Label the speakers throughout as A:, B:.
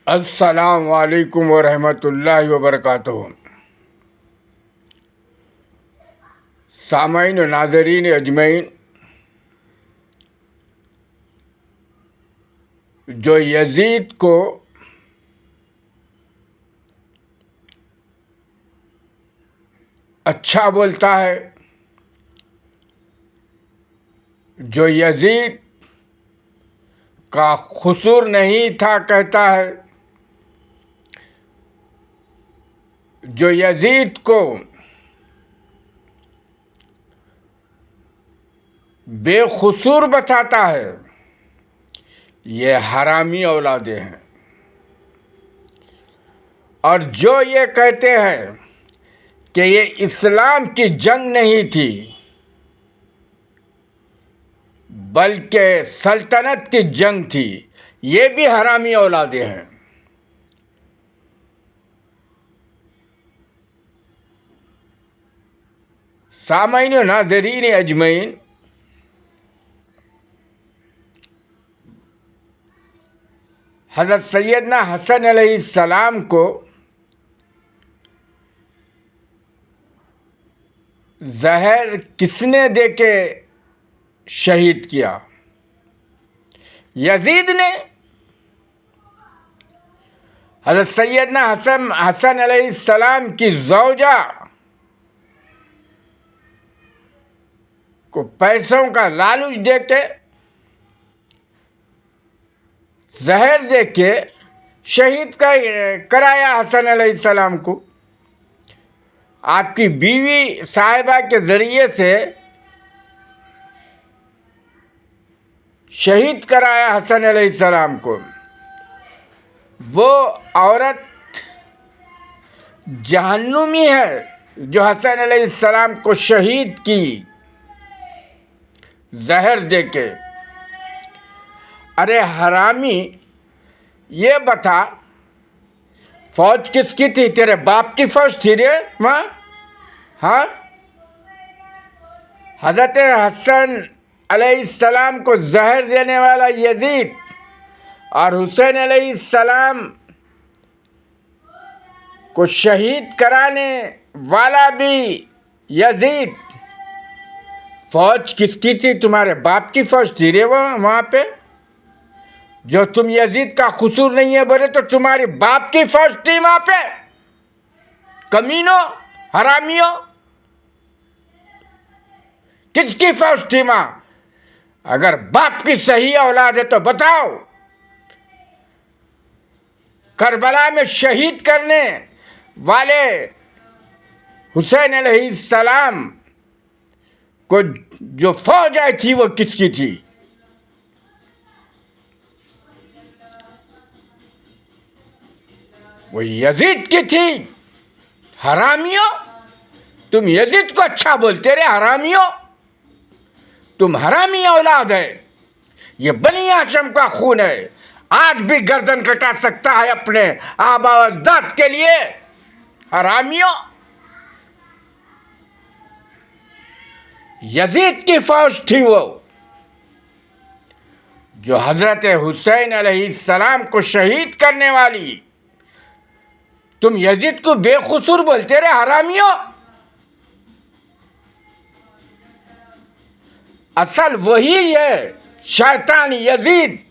A: السلام علیکم ورحمۃ اللہ وبرکاتہ۔ سامعین و ناظرین اجمعین، جو یزید کو اچھا بولتا ہے، جو یزید کا قصور نہیں تھا کہتا ہے، جو یزید کو بے قصور بتاتا ہے، یہ حرامی اولادیں ہیں۔ اور جو یہ کہتے ہیں کہ یہ اسلام کی جنگ نہیں تھی بلکہ سلطنت کی جنگ تھی، یہ بھی حرامی اولادیں ہیں۔ سامعین و ناظرین اجمعین، حضرت سیدنا حسن علیہ السلام کو زہر کس نے دے کے شہید کیا؟ یزید نے۔ حضرت سیدنا حسن علیہ السلام کی زوجہ کو پیسوں کا لالچ دے کے، زہر دے کے شہید کرایا حسن علیہ السلام کو۔ آپ کی بیوی صاحبہ کے ذریعے سے شہید کرایا حسن علیہ السلام کو۔ وہ عورت جہنمی ہے جو حسن علیہ السلام کو شہید کی زہر دے کے۔ ارے حرامی، یہ بتا، فوج کس کی تھی؟ تیرے باپ کی فوج تھی رے وہاں؟ ہاں، حضرت حسن علیہ السلام کو زہر دینے والا یزید اور حسین علیہ السلام کو شہید کرانے والا بھی یزید۔ فوج کس کی تھی؟ تمہارے باپ کی فوج تھی رے وہاں پہ؟ جو تم یزید کا قصور نہیں ہے بولے تو تمہاری باپ کی فوج تھی وہاں پہ؟ کمینوں، حرامیوں، کس کی فوج تھی وہاں؟ اگر باپ کی صحیح اولاد ہے تو بتاؤ، کربلا میں شہید کرنے والے حسین علیہ السلام کو جو فوج آئی تھی وہ کس کی تھی؟ وہ یزید کی تھی۔ حرامیوں، تم یزید کو اچھا بولتے رہے، حرامیوں، تم حرامی اولاد ہے۔ یہ بنی ہاشم کا خون ہے، آج بھی گردن کٹا سکتا ہے اپنے آبا و اجداد کے لیے۔ حرامیوں، یزید کی فوج تھی وہ جو حضرت حسین علیہ السلام کو شہید کرنے والی۔ تم یزید کو بے قصور بولتے رہے، حرامیوں۔ اصل وہی ہے شیطان یزید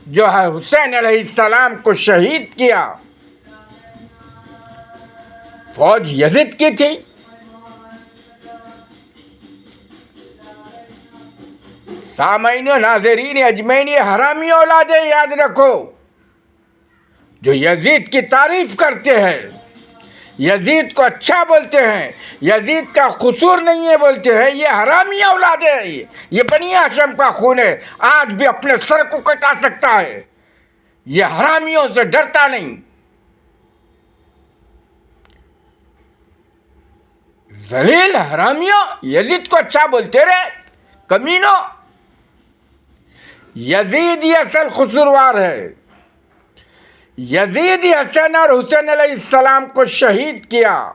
A: جو ہے حسین علیہ السلام کو شہید کیا۔ فوج یزید کی تھی۔ سامعین و ناظرین اجمعین، یہ حرامی اولادیں یاد رکھو جو یزید کی تعریف کرتے ہیں، یزید کو اچھا بولتے ہیں، یزید کا قصور نہیں ہے بولتے ہیں، یہ حرامی اولادیں ہیں۔ یہ بنی ہاشم کا خون ہے، آج بھی اپنے سر کو کٹا سکتا ہے، یہ حرامیوں سے ڈرتا نہیں۔ ذلیل حرامیوں، یزید کو اچھا بولتے رہے، کمینوں۔ یزید ہی اصل قصوروار ہے۔ یزید ہی حسن اور حسین علیہ السلام کو شہید کیا۔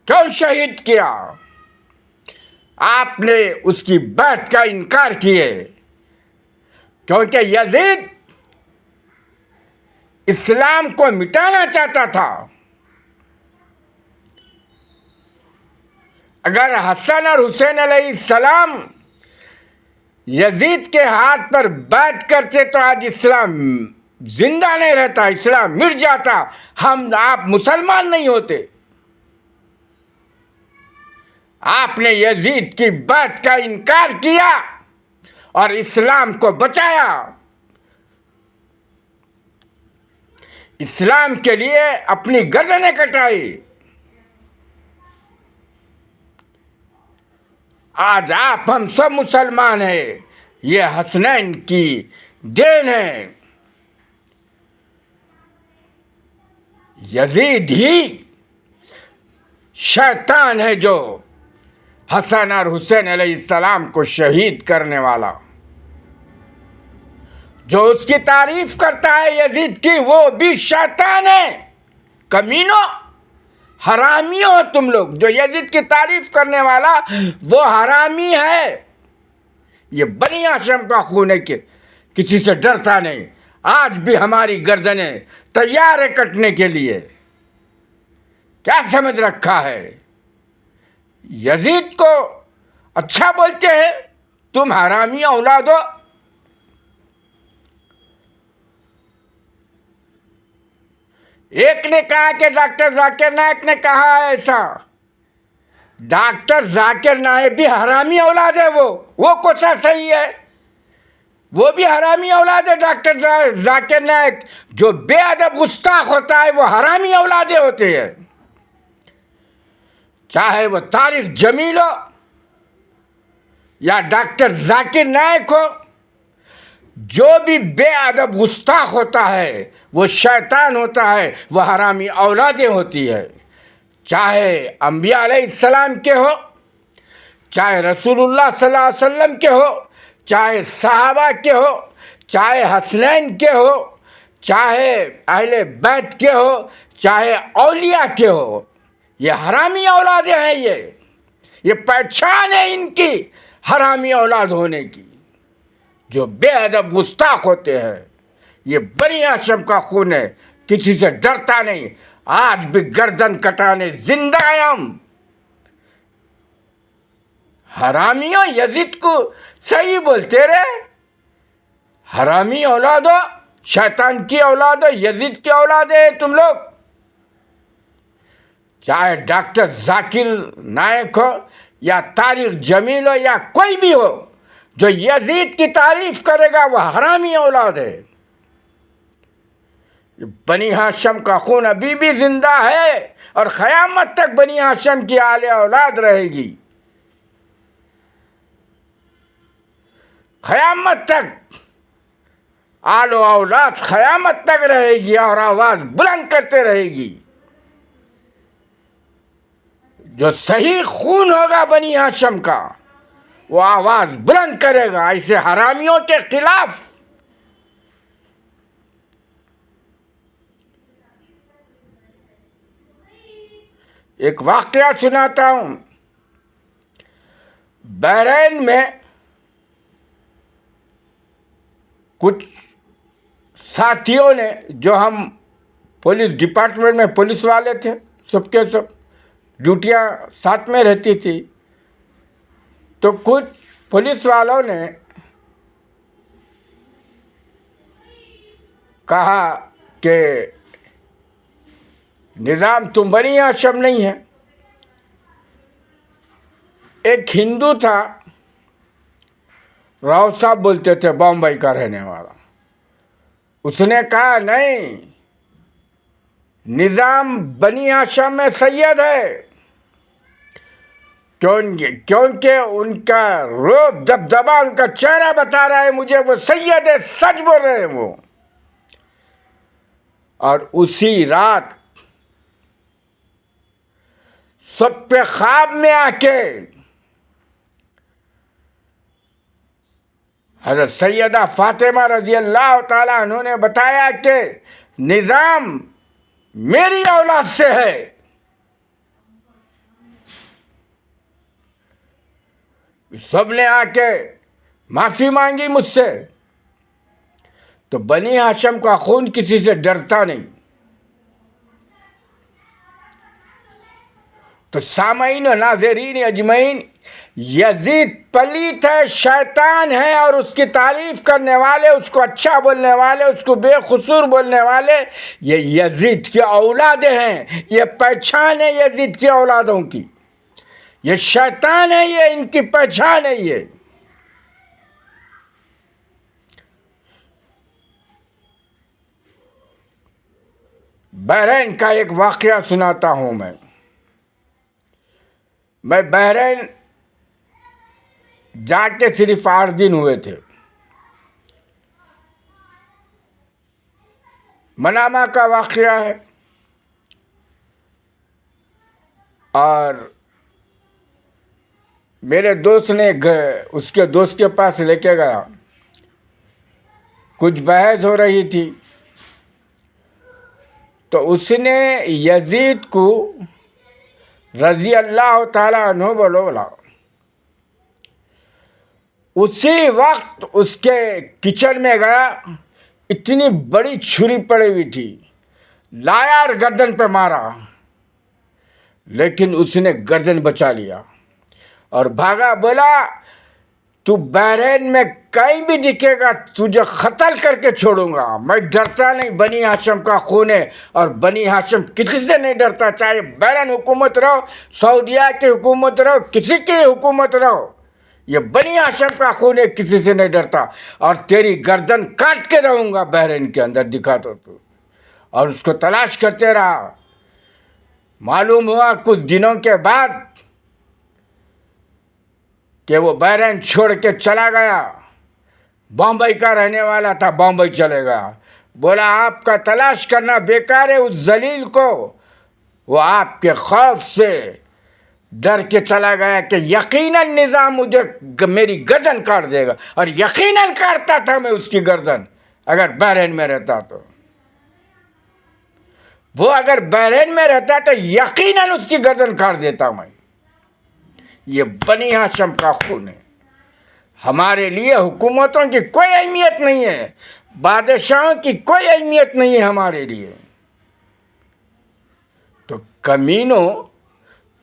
A: کیوں شہید کیا؟ آپ نے اس کی بیعت کا انکار کیے، کیونکہ یزید اسلام کو مٹانا چاہتا تھا۔ اگر حسن اور حسین علیہ السلام یزید کے ہاتھ پر بیعت کرتے تو آج اسلام زندہ نہیں رہتا، اسلام مٹ جاتا، آپ مسلمان نہیں ہوتے۔ آپ نے یزید کی بیعت کا انکار کیا اور اسلام کو بچایا، اسلام کے لیے اپنی گردنیں کٹائی۔ آج آپ ہم سب مسلمان ہیں، یہ حسنین کی دین ہے۔ یزید ہی شیطان ہے جو حسن اور حسین علیہ السلام کو شہید کرنے والا، جو اس کی تعریف کرتا ہے یزید کی، وہ بھی شیطان ہے۔ کمینوں، حرامیوں ہو تم لوگ، جو یزید کی تعریف کرنے والا وہ حرامی ہے۔ یہ بنی ہاشم کا خون ہے کہ کسی سے ڈرتا نہیں، آج بھی ہماری گردنیں تیار ہے کٹنے کے لیے۔ کیا سمجھ رکھا ہے؟ یزید کو اچھا بولتے ہیں، تم حرامی اولاد ہو۔ ایک نے کہا کہ ڈاکٹر ذاکر نائک نے کہا ایسا، ڈاکٹر ذاکر نائک بھی حرامی اولاد ہے، وہ کوسا صحیح ہے؟ وہ بھی حرامی اولاد ہے۔ ڈاکٹر ذاکر نائک جو بے ادب گستاخ ہوتا ہے وہ حرامی اولادیں ہوتے ہیں، چاہے وہ طارق جمیل ہو یا ڈاکٹر ذاکر نائک ہو۔ جو بھی بے ادب گستاخ ہوتا ہے وہ شیطان ہوتا ہے، وہ حرامی اولادیں ہوتی ہے، چاہے انبیاء علیہ السلام کے ہو، چاہے رسول اللہ صلی اللہ علیہ وسلم کے ہو، چاہے صحابہ کے ہو، چاہے حسنین کے ہو، چاہے اہل بیت کے ہو، چاہے اولیاء کے ہو، یہ حرامی اولادیں ہیں۔ یہ پہچان ہے ان کی حرامی اولاد ہونے کی، جو بے ادب گستاخ ہوتے ہیں۔ یہ بنی ہاشم کا خون ہے، کسی سے ڈرتا نہیں، آج بھی گردن کٹانے زندہ ہیں ہم۔ حرامیوں، یزید کو صحیح بولتے رہے، حرامی اولاد ہو، شیطان کی اولاد ہو، یزید کی اولاد ہے تم لوگ۔ چاہے ڈاکٹر ذاکر نائک ہو یا طارق جمیل ہو یا کوئی بھی ہو، جو یزید کی تعریف کرے گا وہ حرامی اولاد ہے۔ بنی ہاشم کا خون ابھی بھی زندہ ہے اور قیامت تک بنی ہاشم کی آل اولاد رہے گی، قیامت تک آل و اولاد قیامت تک رہے گی اور آواز بلند کرتے رہے گی۔ جو صحیح خون ہوگا بنی ہاشم کا وہ آواز بلند کرے گا ایسے حرامیوں کے خلاف۔ ایک واقعہ سناتا ہوں۔ بحرین میں کچھ ساتھیوں نے، جو ہم پولیس ڈپارٹمنٹ میں پولیس والے تھے، سب کے سب ڈیوٹیاں ساتھ میں رہتی تھی، تو کچھ پولیس والوں نے کہا کہ نظام تم بنی ہاشم نہیں ہے۔ ایک ہندو تھا، راؤ صاحب بولتے تھے، بامبئی کا رہنے والا، اس نے کہا نہیں، نظام بنی ہاشم میں سید ہے، کیونکہ ان کا روب دبدبا، ان کا چہرہ بتا رہا ہے مجھے وہ سید ہے، سچ بول رہے ہیں وہ۔ اور اسی رات سب پہ خواب میں آ کے حضرت سیدہ فاطمہ رضی اللہ تعالیٰ عنہ نے بتایا کہ نظام میری اولاد سے ہے۔ سب نے آ کے معافی مانگی مجھ سے. تو بنی ہاشم کا خون کسی سے ڈرتا نہیں. تو سامعین و ناظرین اجمعین، یزید پلیت ہے، شیطان ہے، اور اس کی تعریف کرنے والے، اس کو اچھا بولنے والے، اس کو بے قصور بولنے والے، یہ یزید کی اولادیں ہیں. یہ پہچان ہے یزید کی اولادوں کی. یہ شیطان ہے، یہ ان کی پہچان ہے. یہ بحرین کا ایک واقعہ سناتا ہوں میں بحرین جا کے صرف 8 دن ہوئے تھے. منامہ کا واقعہ ہے، اور میرے دوست نے اس کے دوست کے پاس لے کے گیا. کچھ بحث ہو رہی تھی، تو اس نے یزید کو رضی اللہ تعالیٰ عنہ بولا. اسی وقت اس کے کچن میں گیا، اتنی بڑی چھری پڑی ہوئی تھی، لایا اور گردن پہ مارا. لیکن اس نے گردن بچا لیا اور بھاگا. بولا تو بحرین میں کہیں بھی دکھے گا تجھے قتل کر کے چھوڑوں گا. میں ڈرتا نہیں، بنی ہاشم کا خون ہے، اور بنی ہاشم کسی سے نہیں ڈرتا. چاہے بحرین حکومت رہو، سعودیہ کی حکومت رہو، کسی کی حکومت رہو، یہ بنی ہاشم کا خون ہے، کسی سے نہیں ڈرتا. اور تیری گردن کاٹ کے رہوں گا بحرین کے اندر، دکھا تو. اور اس کو تلاش کرتے رہا. معلوم ہوا کچھ دنوں کے بعد کہ وہ بحرین چھوڑ کے چلا گیا. بامبئی کا رہنے والا تھا، بامبئی چلے گیا. بولا آپ کا تلاش کرنا بیکار ہے. اس ذلیل کو وہ آپ کے خوف سے ڈر کے چلا گیا کہ یقیناً نظام مجھے میری گردن کاٹ دے گا. اور یقیناً کاٹتا تھا میں اس کی گردن اگر بحرین میں رہتا تو. وہ اگر بحرین میں رہتا تو یقیناً اس کی گردن کاٹ دیتا میں. یہ بنی ہاشم کا خون ہے. ہمارے لیے حکومتوں کی کوئی اہمیت نہیں ہے، بادشاہوں کی کوئی اہمیت نہیں ہے ہمارے لیے. تو کمینوں،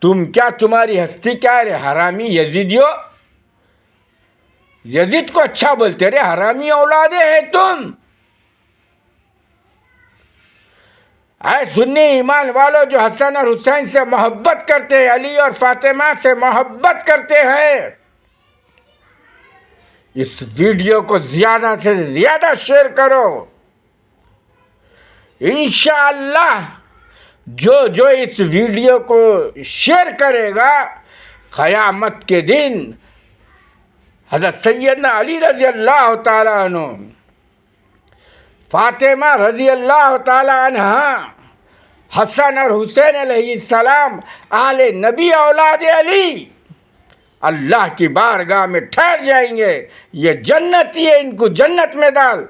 A: تم کیا، تمہاری ہستی کیا ہے؟ حرامی یزیدیو، یزید کو اچھا بولتے رہے، حرامی اولادیں ہیں تم. اے سنی ایمان والو جو حسن اور حسین سے محبت کرتے ہیں، علی اور فاطمہ سے محبت کرتے ہیں، اس ویڈیو کو زیادہ سے زیادہ شیئر کرو. انشاءاللہ جو اس ویڈیو کو شیئر کرے گا، قیامت کے دن حضرت سیدنا علی رضی اللہ تعالیٰ عنہ، فاطمہ رضی اللہ تعالیٰ عنہا، حسن اور حسین علیہ السلام، آل نبی اولاد علی، اللہ کی بارگاہ میں ٹھہر جائیں گے. یہ جنتی ہے، ان کو جنت میں ڈال.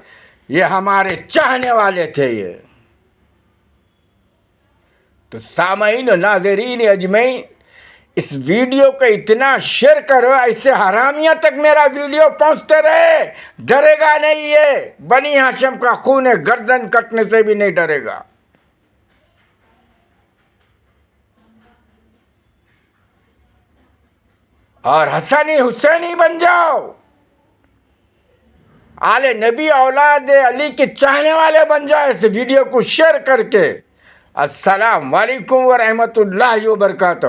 A: یہ ہمارے چاہنے والے تھے. یہ تو سامعین و ناظرین اجمعین، اس ویڈیو کو اتنا شیئر کرو، ایسے حرامیہ تک میرا ویڈیو پہنچتے رہے. ڈرے گا نہیں، یہ بنی ہاشم کا خون ہے، گردن کٹنے سے بھی نہیں ڈرے گا. اور حسنی حسینی بن جاؤ، آل نبی اولاد علی کے چاہنے والے بن جاؤ اس ویڈیو کو شیئر کر کے. السلام علیکم ورحمۃ اللہ وبرکاتہ.